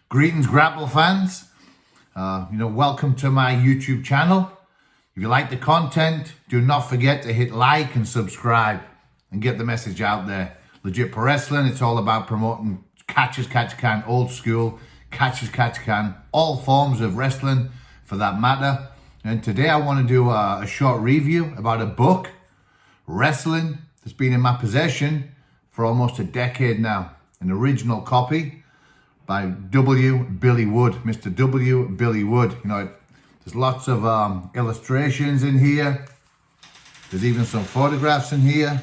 Greetings, grapple fans. Welcome to my YouTube channel. If you like the content, do not forget to hit like and subscribe and get the message out there. Legit Pro Wrestling, it's all about promoting catch as can, old school, catch as can, all forms of wrestling for that matter. And today I want to do a short review about a book, Wrestling, that's been in my possession for almost a decade now. An original copy by W. Billy Wood, Mr. W. Billy Wood. There's lots of illustrations in here. There's even some photographs in here.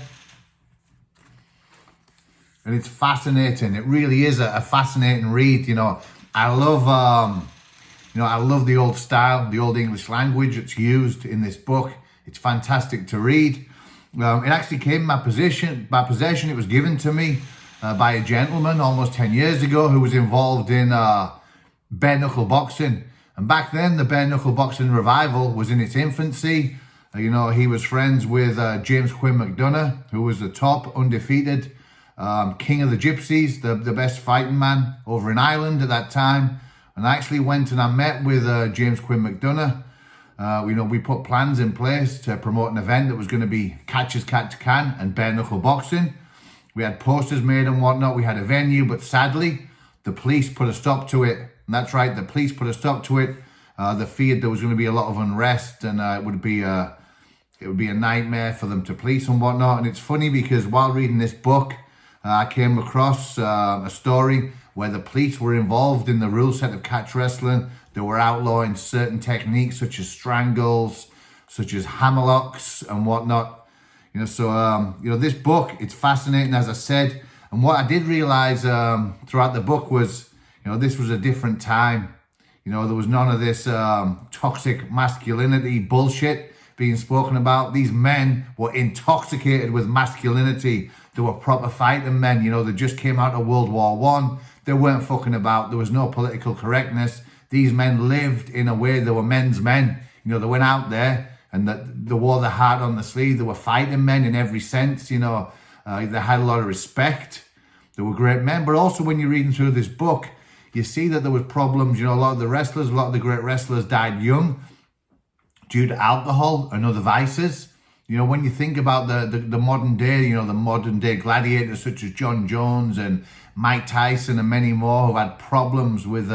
And it's fascinating. It really is a fascinating read. I love I love the old style, the old English language that's used in this book. It's fantastic to read. It actually came in my possession. It was given to me by a gentleman almost 10 years ago who was involved in bare knuckle boxing. And back then, the bare knuckle boxing revival was in its infancy. He was friends with James Quinn McDonough, who was the top undefeated king of the gypsies, the best fighting man over in Ireland at that time. And I actually went and I met with James Quinn McDonough. We put plans in place to promote an event that was going to be catch as can and bare knuckle boxing. We had posters made and whatnot. We had a venue, but sadly, the police put a stop to it. And that's right, the police put a stop to it. They feared there was going to be a lot of unrest, and it would be a nightmare for them to police and whatnot. And it's funny because while reading this book, I came across a story where the police were involved in the rule set of catch wrestling. They were outlawing certain techniques such as strangles, such as hammerlocks and whatnot. This book, it's fascinating, as I said. And what I did realize throughout the book was, this was a different time. There was none of this toxic masculinity bullshit being spoken about. These men were intoxicated with masculinity. They were proper fighting men. They just came out of World War I. They weren't fucking about. There was no political correctness. These men lived in a way they were men's men. They went out there and they wore their heart on the sleeve. They were fighting men in every sense. They had a lot of respect. They were great men. But also when you're reading through this book, you see that there was problems. A lot of the great wrestlers died young due to alcohol and other vices. When you think about the modern day, the modern day gladiators such as John Jones and Mike Tyson and many more who had problems with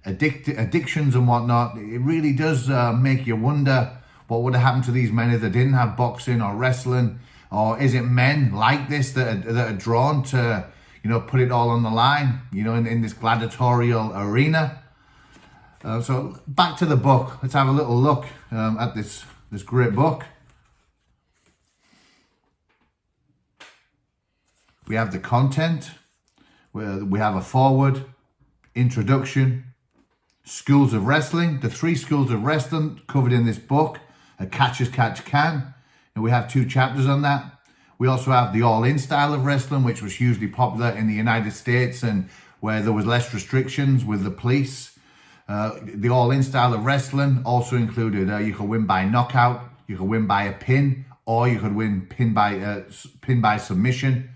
addictions and whatnot, it really does make you wonder what would have happened to these men if they didn't have boxing or wrestling. Or is it men like this that are drawn to, put it all on the line, in this gladiatorial arena? So back to the book. Let's have a little look at this great book. We have the content. We have a foreword, introduction, schools of wrestling. The 3 schools of wrestling covered in this book are catch as can. And we have 2 chapters on that. We also have the all-in style of wrestling, which was hugely popular in the United States and where there was less restrictions with the police. The all-in style of wrestling also included you could win by knockout, you could win by a pin, or you could win pin by submission.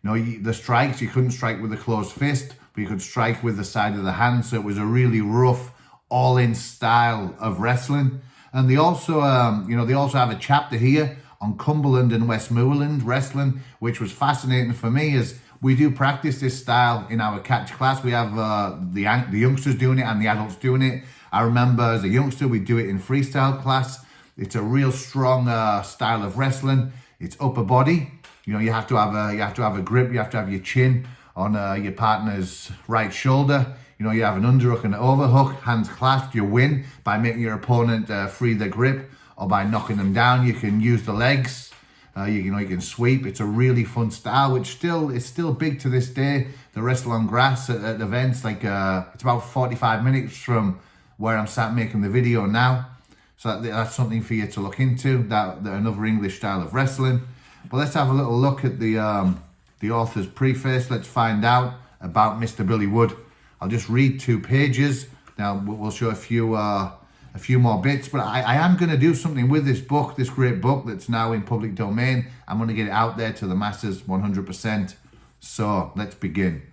The strikes, you couldn't strike with a closed fist, but you could strike with the side of the hand. So it was a really rough, all-in style of wrestling. And they also, have a chapter here on Cumberland and Westmoreland wrestling, which was fascinating for me as we do practice this style in our catch class. We have the youngsters doing it and the adults doing it. I remember as a youngster, we do it in freestyle class. It's a real strong style of wrestling. It's upper body. You have to have a grip. You have to have your chin on your partner's right shoulder. You have an underhook and an overhook, hands clasped. You win by making your opponent free their grip or by knocking them down. You can use the legs. You can sweep. It's a really fun style, which is still big to this day. The wrestle on grass at events, it's about 45 minutes from where I'm sat making the video now. So that's something for you to look into. That another English style of wrestling. But let's have a little look at the author's preface. Let's find out about Mr. Billy Wood. I'll just read 2 pages. Now we'll show a few more bits, but I am going to do something with this book, this great book that's now in public domain. I'm going to get it out there to the masses 100%. So let's begin.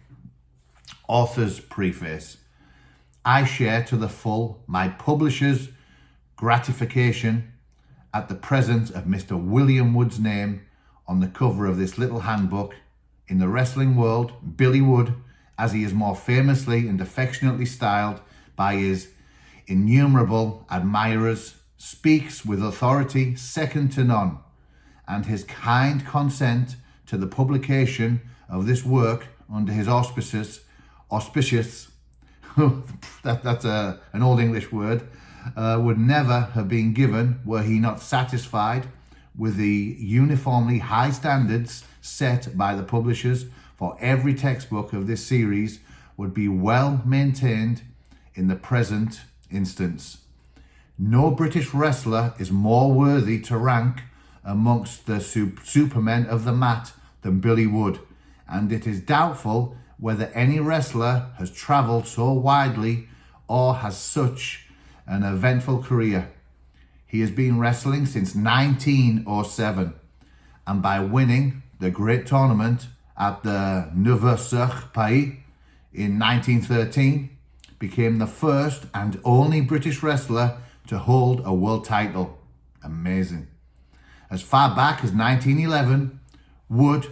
Author's preface. I share to the full my publisher's gratification at the presence of Mr. William Wood's name on the cover of this little handbook. In the wrestling world, Billy Wood, as he is more famously and affectionately styled by his innumerable admirers, speaks with authority second to none, and his kind consent to the publication of this work under his auspices, that's an old English word, would never have been given were he not satisfied with the uniformly high standards set by the publishers for every textbook of this series would be well maintained in the present instance. No British wrestler is more worthy to rank amongst the supermen of the mat than Billy Wood, and it is doubtful whether any wrestler has travelled so widely or has such an eventful career. He has been wrestling since 1907, and by winning the great tournament at the Neuf-sur-Pays in 1913, became the first and only British wrestler to hold a world title. Amazing. As far back as 1911, Wood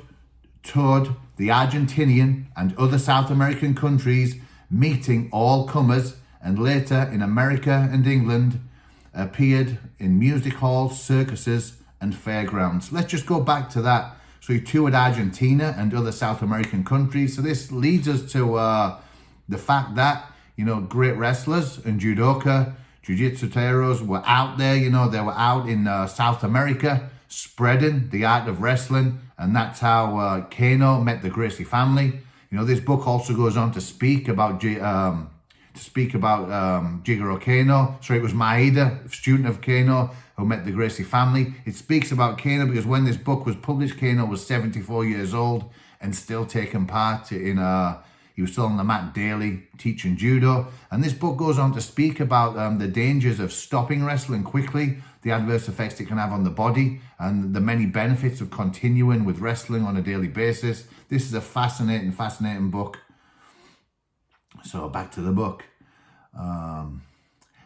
toured the Argentinian and other South American countries, meeting all comers, and later in America and England appeared in music halls, circuses and fairgrounds. Let's just go back to that. So he toured Argentina and other South American countries. So this leads us to the fact that, you know, great wrestlers and judoka, jiu-jitsu were out there, you know, they were out in South America spreading the art of wrestling, and that's how Kano met the Gracie family. You know, this book also goes on to speak about Jigoro Kano. Sorry, it was Maeda, student of Kano, who met the Gracie family. It speaks about Kano because when this book was published, Kano was 74 years old and still taking part in he was still on the mat daily teaching judo. And this book goes on to speak about the dangers of stopping wrestling quickly, the adverse effects it can have on the body, and the many benefits of continuing with wrestling on a daily basis. This is a fascinating book. So back to the book.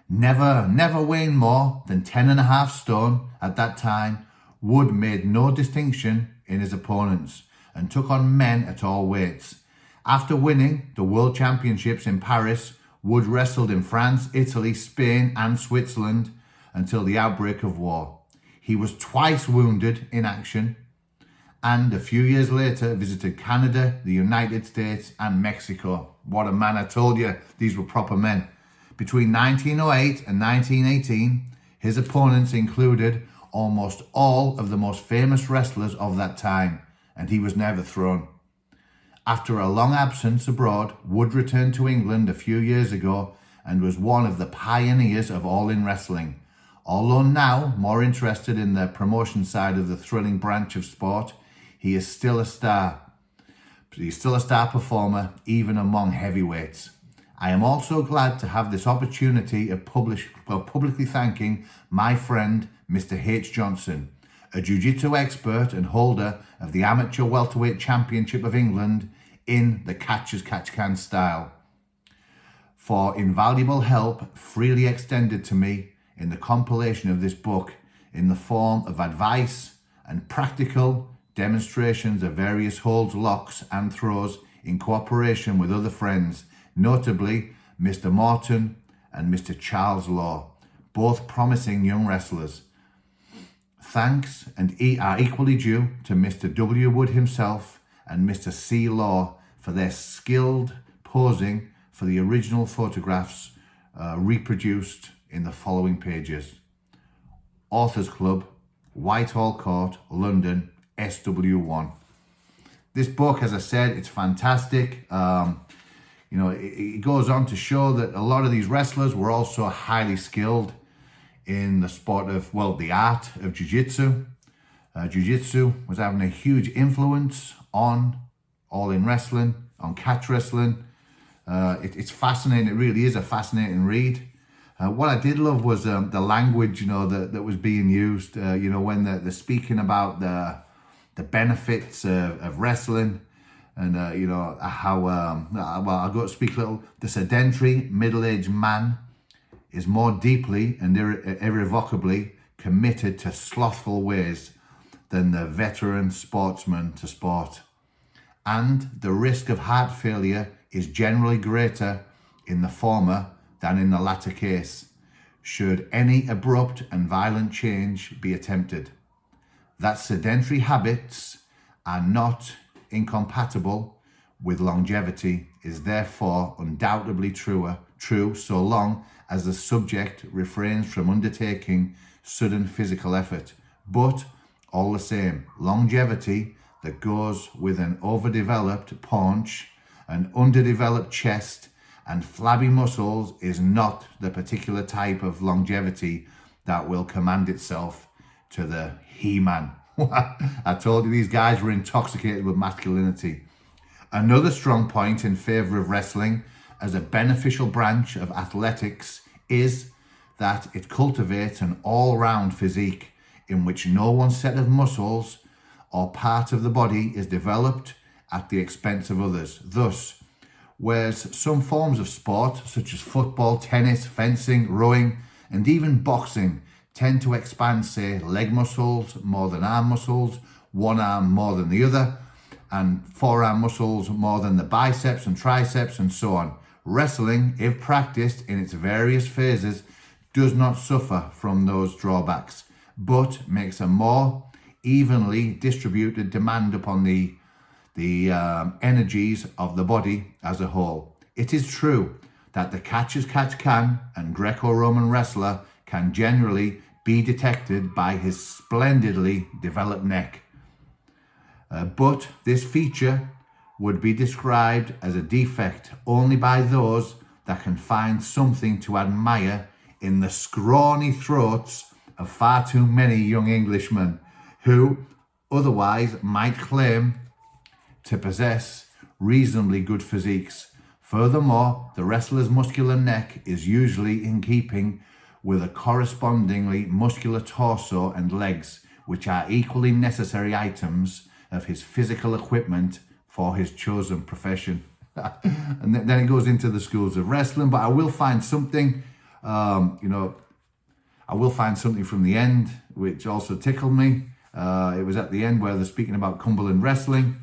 Never weighing more than 10.5 stone at that time, Wood made no distinction in his opponents and took on men at all weights. After winning the World Championships in Paris, Wood wrestled in France, Italy, Spain and Switzerland until the outbreak of war. He was twice wounded in action and a few years later visited Canada, the United States and Mexico. What a man, I told you, these were proper men. Between 1908 and 1918, his opponents included almost all of the most famous wrestlers of that time, and he was never thrown. After a long absence abroad, Wood returned to England a few years ago and was one of the pioneers of all-in wrestling. Although now more interested in the promotion side of the thrilling branch of sport, he is still a star. He's still a star performer, even among heavyweights. I am also glad to have this opportunity of publicly thanking my friend, Mr. H. Johnson, a jiu-jitsu expert and holder of the Amateur Welterweight Championship of England in the catch-as-catch-can style, for invaluable help freely extended to me in the compilation of this book in the form of advice and practical demonstrations of various holds, locks and throws in cooperation with other friends, notably Mr. Morton and Mr. Charles Law, both promising young wrestlers. Thanks are equally due to Mr. W. Wood himself and Mr. C. Law for their skilled posing for the original photographs reproduced in the following pages. Authors Club, Whitehall Court, London, SW1. This book, as I said, it's fantastic. You know, it goes on to show that a lot of these wrestlers were also highly skilled in the sport of, well, the art of jiu-jitsu. Jiu-jitsu was having a huge influence on all-in wrestling, on catch wrestling. It's fascinating. It really is a fascinating read. What I did love was the language, you know, that was being used. You know, when they're speaking about the benefits of wrestling, And, how, well, I'll go to speak a little. The sedentary middle-aged man is more deeply and irrevocably committed to slothful ways than the veteran sportsman to sport. And the risk of heart failure is generally greater in the former than in the latter case, should any abrupt and violent change be attempted. That sedentary habits are not incompatible with longevity is therefore undoubtedly true so long as the subject refrains from undertaking sudden physical effort. But all the same, longevity that goes with an overdeveloped paunch, an underdeveloped chest, and flabby muscles is not the particular type of longevity that will commend itself to the He-Man. I told you these guys were intoxicated with masculinity. Another strong point in favor of wrestling as a beneficial branch of athletics is that it cultivates an all-round physique in which no one set of muscles or part of the body is developed at the expense of others. Thus, whereas some forms of sport, such as football, tennis, fencing, rowing, and even boxing, tend to expand, say, leg muscles more than arm muscles, one arm more than the other, and forearm muscles more than the biceps and triceps, and so on. Wrestling, if practiced in its various phases, does not suffer from those drawbacks, but makes a more evenly distributed demand upon the energies of the body as a whole. It is true that the catch-as-catch-can and Greco-Roman wrestler can generally be detected by his splendidly developed neck. But this feature would be described as a defect only by those that can find something to admire in the scrawny throats of far too many young Englishmen who otherwise might claim to possess reasonably good physiques. Furthermore, the wrestler's muscular neck is usually in keeping with a correspondingly muscular torso and legs, which are equally necessary items of his physical equipment for his chosen profession. And then it goes into the schools of wrestling, but I will find something, I will find something from the end, which also tickled me. It was at the end where they're speaking about Cumberland wrestling.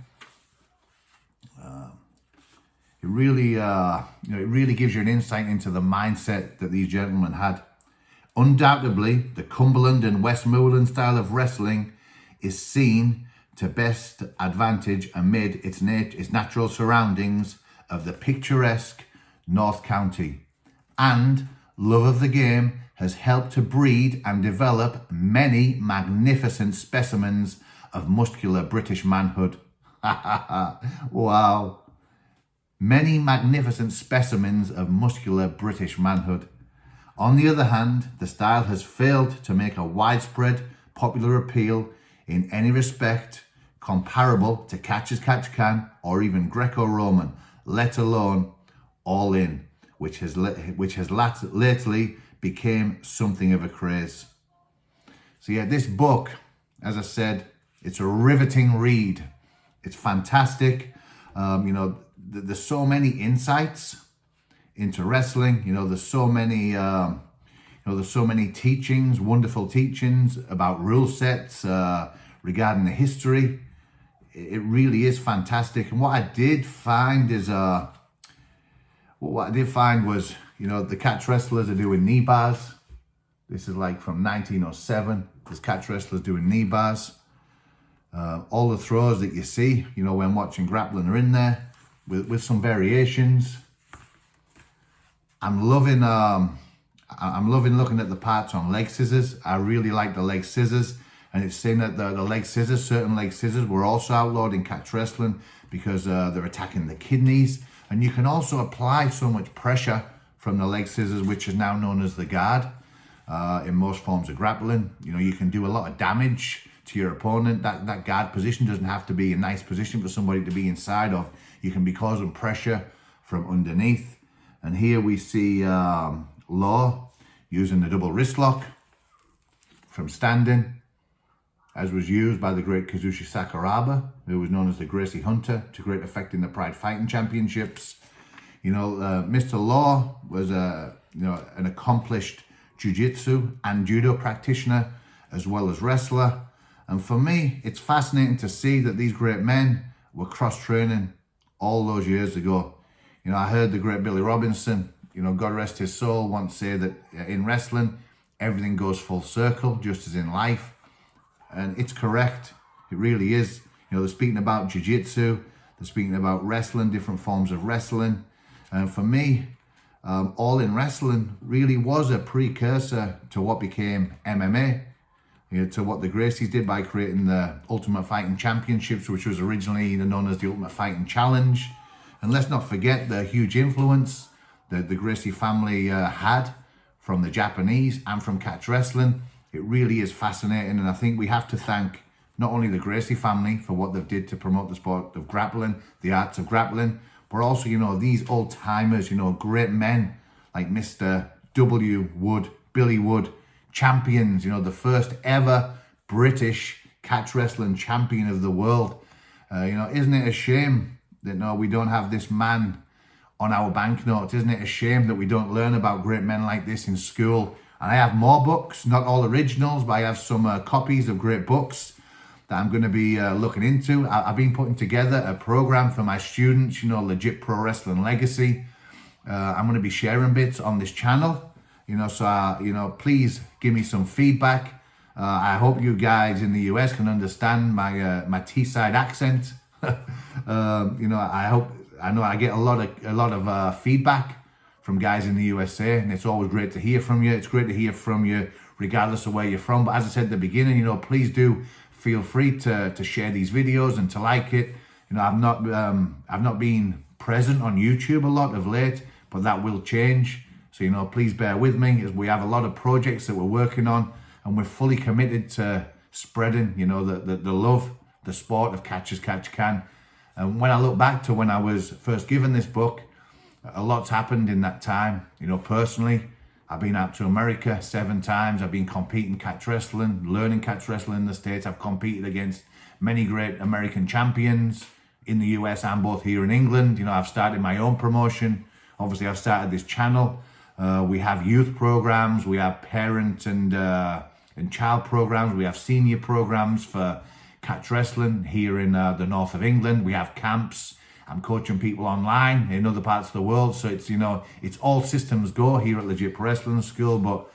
It really gives you an insight into the mindset that these gentlemen had. Undoubtedly, the Cumberland and Westmoreland style of wrestling is seen to best advantage amid its natural surroundings of the picturesque North County, and love of the game has helped to breed and develop many magnificent specimens of muscular British manhood. Wow. Many magnificent specimens of muscular British manhood. On the other hand, the style has failed to make a widespread popular appeal in any respect comparable to catch-as-catch-can or even Greco-Roman, let alone All In, which has lately became something of a craze. So yeah, this book, as I said, it's a riveting read. It's fantastic. There's so many insights into wrestling. There's so many teachings, wonderful teachings about rule sets regarding the history. It really is fantastic. And what I did find was, the catch wrestlers are doing knee bars. This is like from 1907. There's catch wrestlers doing knee bars. All the throws that you see, when watching grappling are in there with some variations. I'm loving looking at the parts on leg scissors. I really like the leg scissors. And it's saying that the leg scissors, certain leg scissors, were also outlawed in catch wrestling because they're attacking the kidneys. And you can also apply so much pressure from the leg scissors, which is now known as the guard, in most forms of grappling. You can do a lot of damage to your opponent. That guard position doesn't have to be a nice position for somebody to be inside of. You can be causing pressure from underneath. And here we see Law using the double wrist lock from standing. as was used by the great Kazushi Sakuraba, who was known as the Gracie Hunter, to great effect in the Pride Fighting Championships. Mr. Law was an accomplished jiu-jitsu and judo practitioner, as well as wrestler. And for me, it's fascinating to see that these great men were cross-training all those years ago. I heard the great Billy Robinson, God rest his soul, once say that in wrestling, everything goes full circle, just as in life. And it's correct. It really is. They're speaking about jiu-jitsu, they're speaking about wrestling, different forms of wrestling. And for me, All In Wrestling really was a precursor to what became MMA, to what the Gracies did by creating the Ultimate Fighting Championships, which was originally known as the Ultimate Fighting Challenge. And let's not forget the huge influence that the Gracie family had from the Japanese and from catch wrestling. It really is fascinating, and I think we have to thank not only the Gracie family for what they've did to promote the sport of grappling, the arts of grappling, but also, these old timers, great men like Mr. W. Wood, Billy Wood, champions, the first ever British catch wrestling champion of the world. Isn't it a shame that we don't have this man on our banknotes? Isn't it a shame that we don't learn about great men like this in school? And I have more books, not all originals, but I have some copies of great books that I'm going to be looking into. I've been putting together a program for my students, Legit Pro Wrestling Legacy. I'm going to be sharing bits on this channel, so please give me some feedback. I hope you guys in the US can understand my Teesside accent. I know I get a lot of feedback from guys in the USA, and it's always great to hear from you. It's great to hear from you regardless of where you're from. But as I said at the beginning, please do feel free to share these videos and to like it. I've not been present on YouTube a lot of late, but that will change. So please bear with me, as we have a lot of projects that we're working on, and we're fully committed to spreading the love, the sport of catch as catch can. And when I look back to when I was first given this book, a lot's happened in that time. Personally, I've been out to America 7 times. I've been competing catch wrestling, learning catch wrestling in the States. I've competed against many great American champions in the US and both here in England. I've started my own promotion. Obviously, I've started this channel. We have youth programs. We have parent and child programs. We have senior programs for catch wrestling here in the north of England. We have camps. I'm coaching people online in other parts of the world. So it's all systems go here at Legit Pro Wrestling School. But,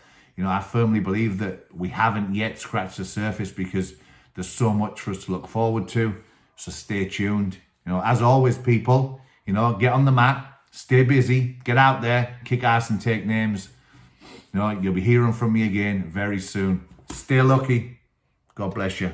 I firmly believe that we haven't yet scratched the surface, because there's so much for us to look forward to. So stay tuned. As always, people, get on the mat, stay busy, get out there, kick ass and take names. You'll be hearing from me again very soon. Stay lucky. God bless you.